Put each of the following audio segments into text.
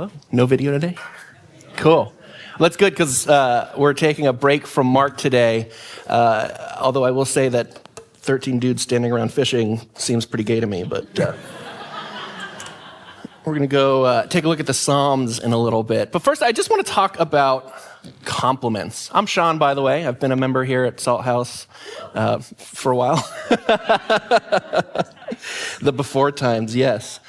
Hello? No video today? Cool. That's good because we're taking a break from Mark today. Although I will say that 13 dudes standing around fishing seems pretty gay to me, but we're going to go take a look at the Psalms in a little bit. But first, I just want to talk about compliments. I'm Sean, by the way. I've been a member here at Salt House for a while. The before times, yes.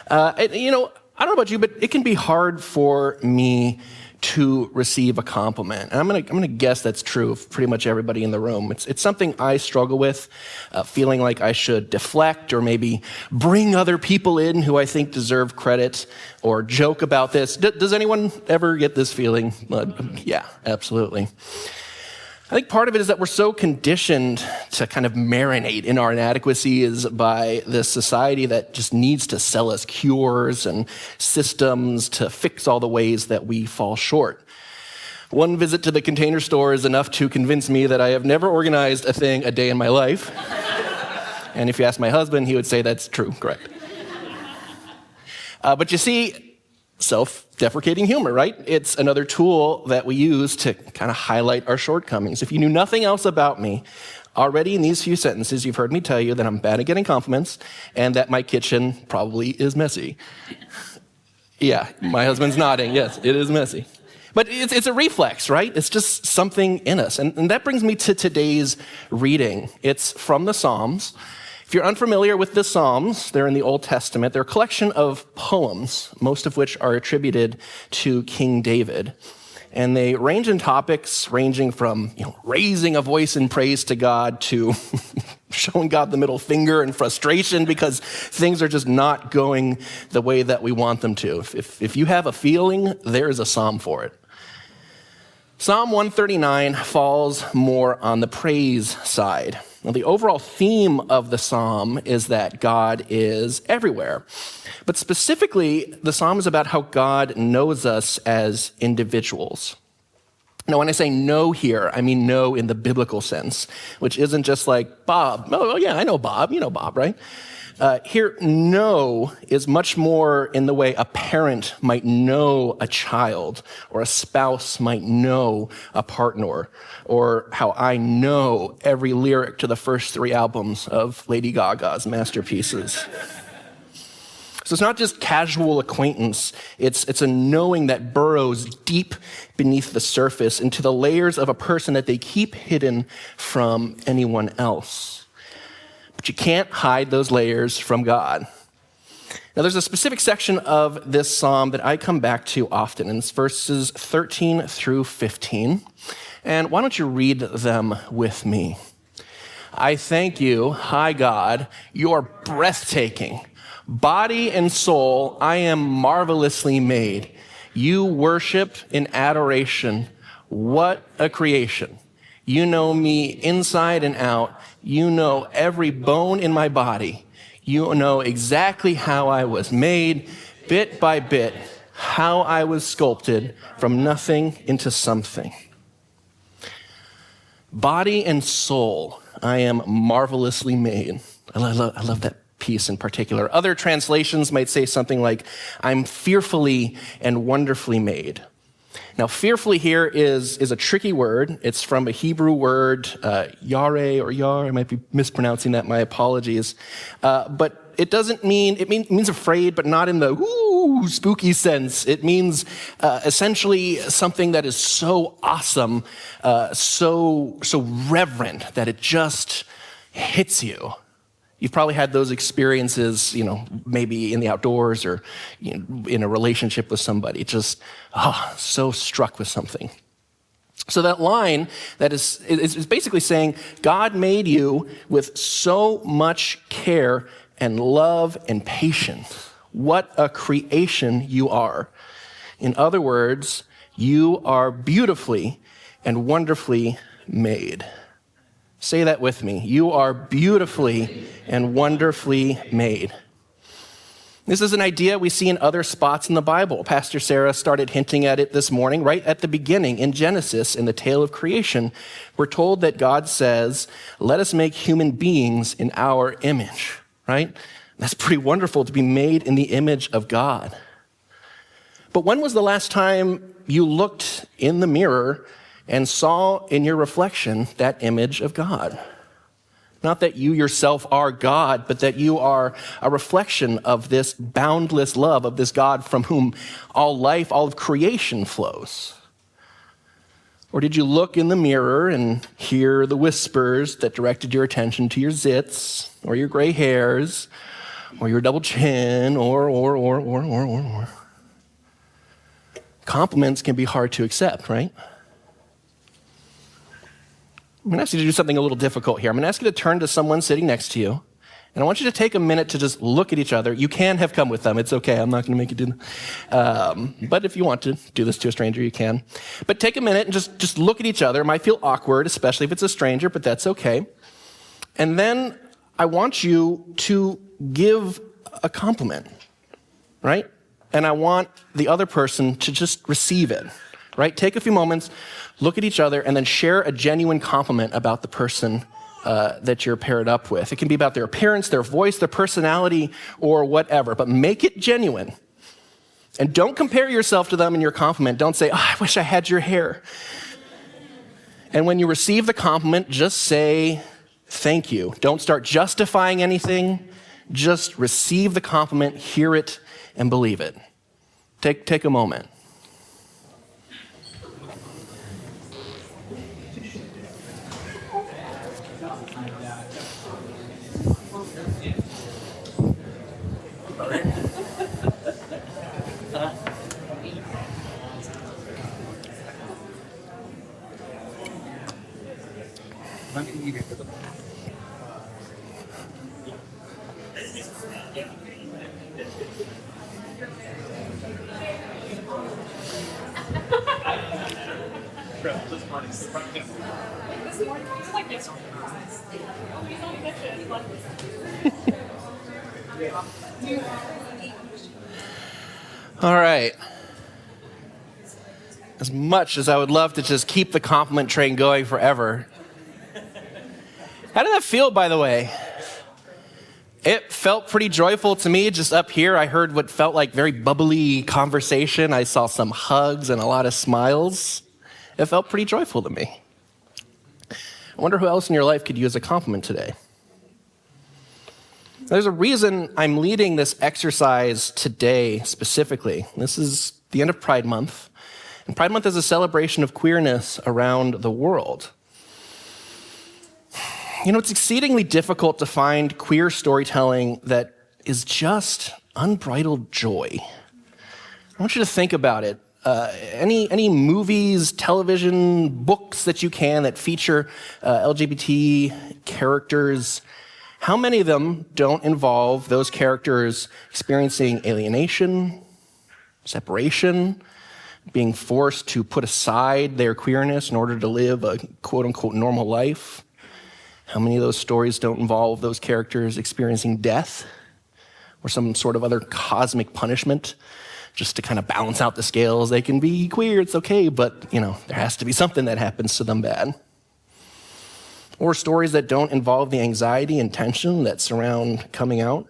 I don't know about you, but it can be hard for me to receive a compliment. And I'm gonna guess that's true of pretty much everybody in the room. It's something I struggle with, feeling like I should deflect or maybe bring other people in who I think deserve credit or joke about this. Does anyone ever get this feeling? Yeah, absolutely. I think part of it is that we're so conditioned to kind of marinate in our inadequacies by this society that just needs to sell us cures and systems to fix all the ways that we fall short. One visit to the Container Store is enough to convince me that I have never organized a thing a day in my life. And if you ask my husband, he would say that's true, correct. But you see, self-deprecating humor, right? It's another tool that we use to kind of highlight our shortcomings. If you knew nothing else about me, already in these few sentences, you've heard me tell you that I'm bad at getting compliments and that my kitchen probably is messy. Yeah, my husband's nodding. Yes, it is messy. But it's a reflex, right? It's just something in us. And that brings me to today's reading. It's from the Psalms. If you're unfamiliar with the Psalms, they're in the Old Testament. They're a collection of poems, most of which are attributed to King David. And they range in topics ranging from raising a voice in praise to God to showing God the middle finger in frustration because things are just not going the way that we want them to. If you have a feeling, there is a psalm for it. Psalm 139 falls more on the praise side. Now, the overall theme of the psalm is that God is everywhere. But specifically, the psalm is about how God knows us as individuals. Now, when I say know here, I mean know in the biblical sense, which isn't just like Bob. Oh, yeah, I know Bob. You know Bob, right? Here, know is much more in the way a parent might know a child, or a spouse might know a partner, or how I know every lyric to the first 3 albums of Lady Gaga's masterpieces. So it's not just casual acquaintance, it's a knowing that burrows deep beneath the surface into the layers of a person that they keep hidden from anyone else. But you can't hide those layers from God. Now, there's a specific section of this psalm that I come back to often, and it's verses 13 through 15. And why don't you read them with me? I thank you, high God, you're breathtaking. Body and soul, I am marvelously made. You worship in adoration. What a creation. You know me inside and out. You know every bone in my body. You know exactly how I was made, bit by bit, how I was sculpted from nothing into something. Body and soul, I am marvelously made. I love that piece in particular. Other translations might say something like, I'm fearfully and wonderfully made. Now, fearfully here is a tricky word. It's from a Hebrew word, yare or yar. I might be mispronouncing that. My apologies. But it doesn't mean, it means afraid, but not in the spooky sense. It means essentially something that is so awesome, so reverent that it just hits you. You've probably had those experiences, maybe in the outdoors or in a relationship with somebody, just so struck with something. So that line that is basically saying, God made you with so much care and love and patience. What a creation you are. In other words, you are beautifully and wonderfully made. Say that with me. You are beautifully and wonderfully made. This is an idea we see in other spots in the Bible. Pastor Sarah started hinting at it this morning, right at the beginning in Genesis, in the tale of creation. We're told that God says, let us make human beings in our image, right? That's pretty wonderful to be made in the image of God. But when was the last time you looked in the mirror and saw in your reflection that image of God? Not that you yourself are God, but that you are a reflection of this boundless love of this God from whom all life, all of creation flows. Or did you look in the mirror and hear the whispers that directed your attention to your zits, or your gray hairs, or your double chin, or? Compliments can be hard to accept, right? I'm going to ask you to do something a little difficult here. I'm going to ask you to turn to someone sitting next to you, and I want you to take a minute to just look at each other. You can have come with them. It's okay. I'm not going to make you do that. But if you want to do this to a stranger, you can. But take a minute and just look at each other. It might feel awkward, especially if it's a stranger, but that's okay. And then I want you to give a compliment, right? And I want the other person to just receive it, right? Take a few moments, look at each other, and then share a genuine compliment about the person that you're paired up with. It can be about their appearance, their voice, their personality, or whatever, but make it genuine. And don't compare yourself to them in your compliment. Don't say, I wish I had your hair. And when you receive the compliment, just say, thank you. Don't start justifying anything. Just receive the compliment, hear it, and believe it. Take a moment. All right. As much as I would love to just keep the compliment train going forever, how did that feel, by the way? It felt pretty joyful to me. Just up here, I heard what felt like very bubbly conversation. I saw some hugs and a lot of smiles. It felt pretty joyful to me. I wonder who else in your life could use a compliment today. There's a reason I'm leading this exercise today specifically. This is the end of Pride Month, and Pride Month is a celebration of queerness around the world. You know, it's exceedingly difficult to find queer storytelling that is just unbridled joy. I want you to think about it. Any movies, television, books that you can that feature LGBT characters, how many of them don't involve those characters experiencing alienation, separation, being forced to put aside their queerness in order to live a quote-unquote normal life? How many of those stories don't involve those characters experiencing death or some sort of other cosmic punishment just to kind of balance out the scales? They can be queer, it's okay, but, there has to be something that happens to them bad. Or stories that don't involve the anxiety and tension that surround coming out.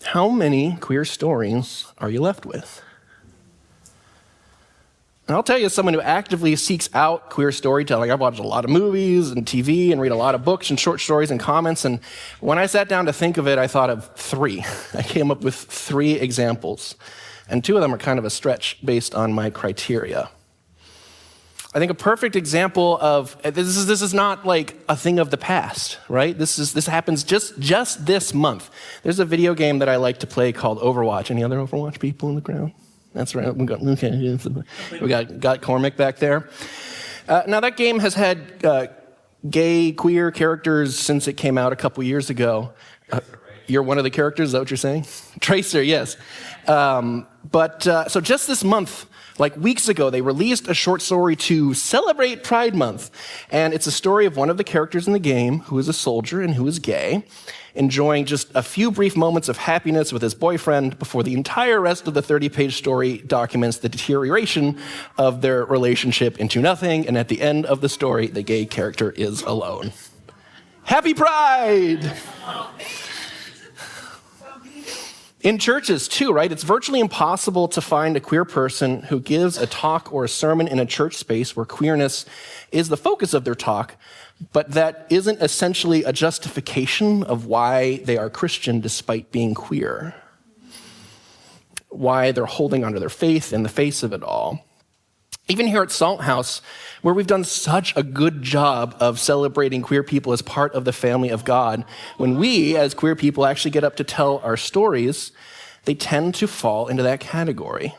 How many queer stories are you left with? And I'll tell you, as someone who actively seeks out queer storytelling, I've watched a lot of movies and TV and read a lot of books and short stories and comments, and when I sat down to think of it, I thought of 3. I came up with 3 examples, and 2 of them are kind of a stretch based on my criteria. I think a perfect example of this is not like a thing of the past, right? This happens just this month. There's a video game that I like to play called Overwatch. Any other Overwatch people in the crowd? That's right. We got Cormac back there. Now that game has had gay, queer characters since it came out a couple years ago. You're one of the characters. Is that what you're saying? Tracer, yes. So just this month, like weeks ago, they released a short story to celebrate Pride Month. And it's a story of one of the characters in the game who is a soldier and who is gay, enjoying just a few brief moments of happiness with his boyfriend before the entire rest of the 30-page story documents the deterioration of their relationship into nothing. And at the end of the story, the gay character is alone. Happy Pride! In churches too, right? It's virtually impossible to find a queer person who gives a talk or a sermon in a church space where queerness is the focus of their talk, but that isn't essentially a justification of why they are Christian despite being queer, why they're holding onto their faith in the face of it all. Even here at Salt House, where we've done such a good job of celebrating queer people as part of the family of God, when we, as queer people, actually get up to tell our stories, they tend to fall into that category.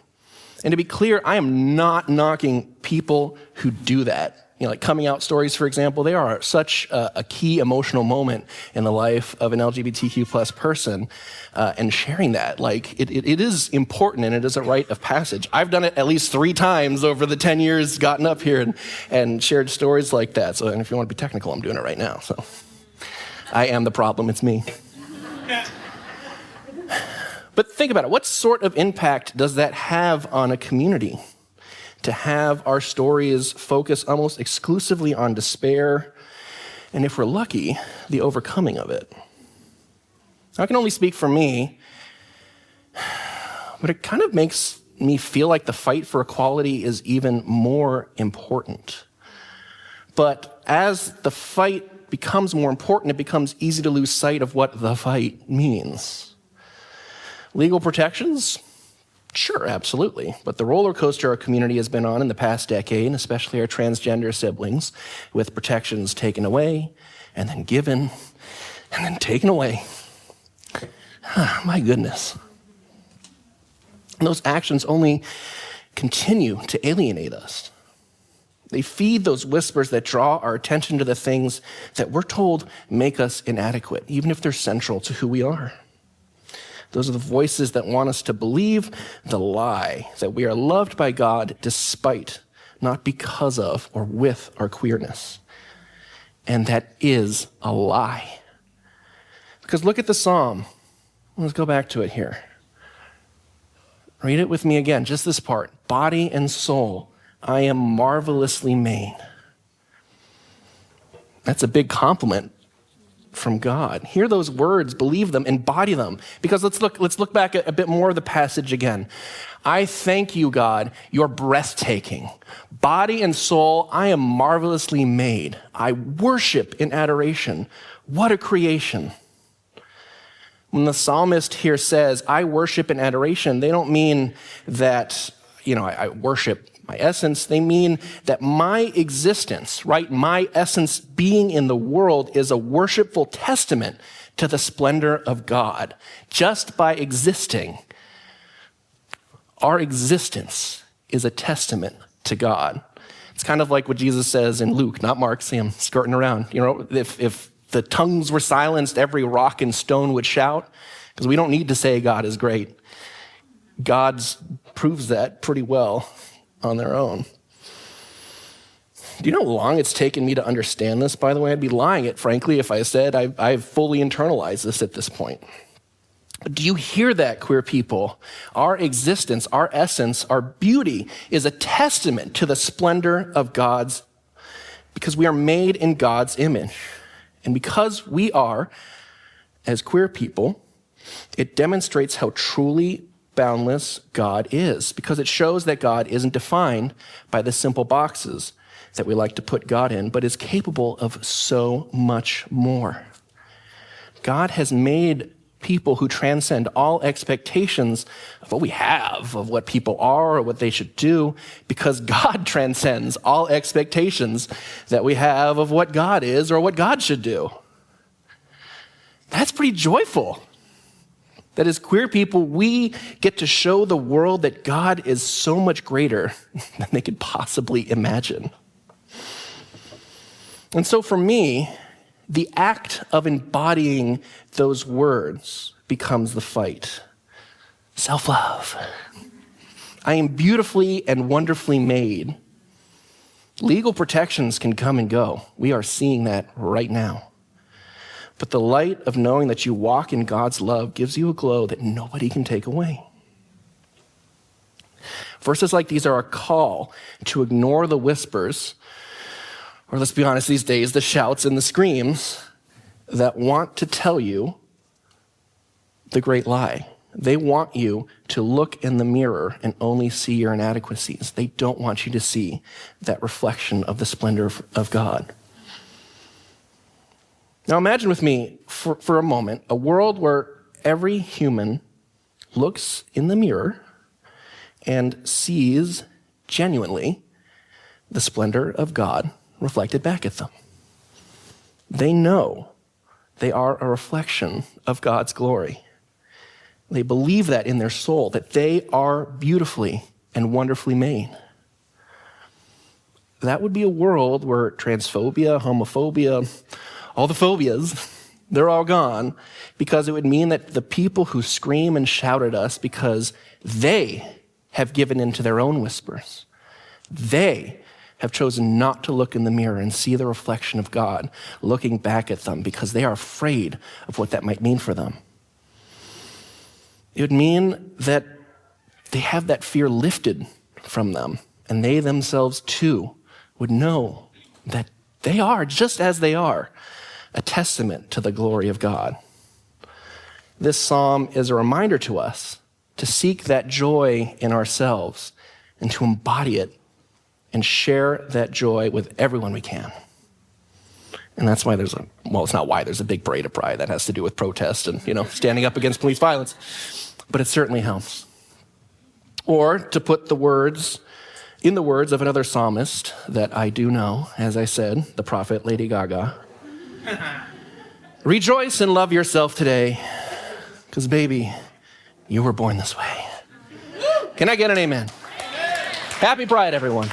And to be clear, I am not knocking people who do that. Like coming out stories, for example, they are such a key emotional moment in the life of an LGBTQ plus person, and sharing that, it is important and it is a rite of passage. I've done it at least 3 times over the 10 years, gotten up here and shared stories like that. So, and if you want to be technical, I'm doing it right now. So I am the problem, it's me. But think about it, what sort of impact does that have on a community? To have our stories focus almost exclusively on despair, and if we're lucky, the overcoming of it. I can only speak for me, but it kind of makes me feel like the fight for equality is even more important. But as the fight becomes more important, it becomes easy to lose sight of what the fight means. Legal protections? Sure, absolutely. But the roller coaster our community has been on in the past decade, especially our transgender siblings, with protections taken away, and then given, and then taken away. My goodness. And those actions only continue to alienate us. They feed those whispers that draw our attention to the things that we're told make us inadequate, even if they're central to who we are. Those are the voices that want us to believe the lie that we are loved by God despite, not because of, or with our queerness. And that is a lie. Because look at the psalm. Let's go back to it here. Read it with me again, just this part. Body and soul, I am marvelously made. That's a big compliment from God. Hear those words, believe them, embody them. Because let's look back at a bit more of the passage again. I thank you, God, you're breathtaking. Body and soul, I am marvelously made. I worship in adoration. What a creation. When the psalmist here says, I worship in adoration, they don't mean that, I worship my essence. They mean that my existence, right, my essence being in the world is a worshipful testament to the splendor of God. Just by existing, our existence is a testament to God. It's kind of like what Jesus says in Luke, not Mark. See, I'm skirting around. If the tongues were silenced, every rock and stone would shout, because we don't need to say God is great. God proves that pretty well on their own. Do you know how long it's taken me to understand this, by the way? I'd be lying it, frankly, if I said I've fully internalized this at this point. But do you hear that, queer people? Our existence, our essence, our beauty is a testament to the splendor of God's, because we are made in God's image. And because we are, as queer people, it demonstrates how truly boundless God is, because it shows that God isn't defined by the simple boxes that we like to put God in, but is capable of so much more. God has made people who transcend all expectations of what we have, of what people are or what they should do, because God transcends all expectations that we have of what God is or what God should do. That's pretty joyful. That as queer people, we get to show the world that God is so much greater than they could possibly imagine. And so for me, the act of embodying those words becomes the fight. Self-love. I am beautifully and wonderfully made. Legal protections can come and go. We are seeing that right now. But the light of knowing that you walk in God's love gives you a glow that nobody can take away. Verses like these are a call to ignore the whispers, or let's be honest these days, the shouts and the screams that want to tell you the great lie, They want you to look in the mirror and only see your inadequacies. They don't want you to see that reflection of the splendor of God. Now imagine with me for a moment a world where every human looks in the mirror and sees genuinely the splendor of God reflected back at them. They know they are a reflection of God's glory. They believe that in their soul, that they are beautifully and wonderfully made. That would be a world where transphobia, homophobia, all the phobias, they're all gone, because it would mean that the people who scream and shout at us because they have given in to their own whispers, they have chosen not to look in the mirror and see the reflection of God looking back at them because they are afraid of what that might mean for them. It would mean that they have that fear lifted from them, and they themselves too would know that they are, just as they are, a testament to the glory of God. This psalm is a reminder to us to seek that joy in ourselves and to embody it and share that joy with everyone we can. And that's why there's a big parade of pride that has to do with protest and, standing up against police violence. But it certainly helps. Or to put in the words of another psalmist that I do know, as I said, the prophet Lady Gaga, rejoice and love yourself today, because baby, you were born this way. Can I get an amen? Happy Pride, everyone.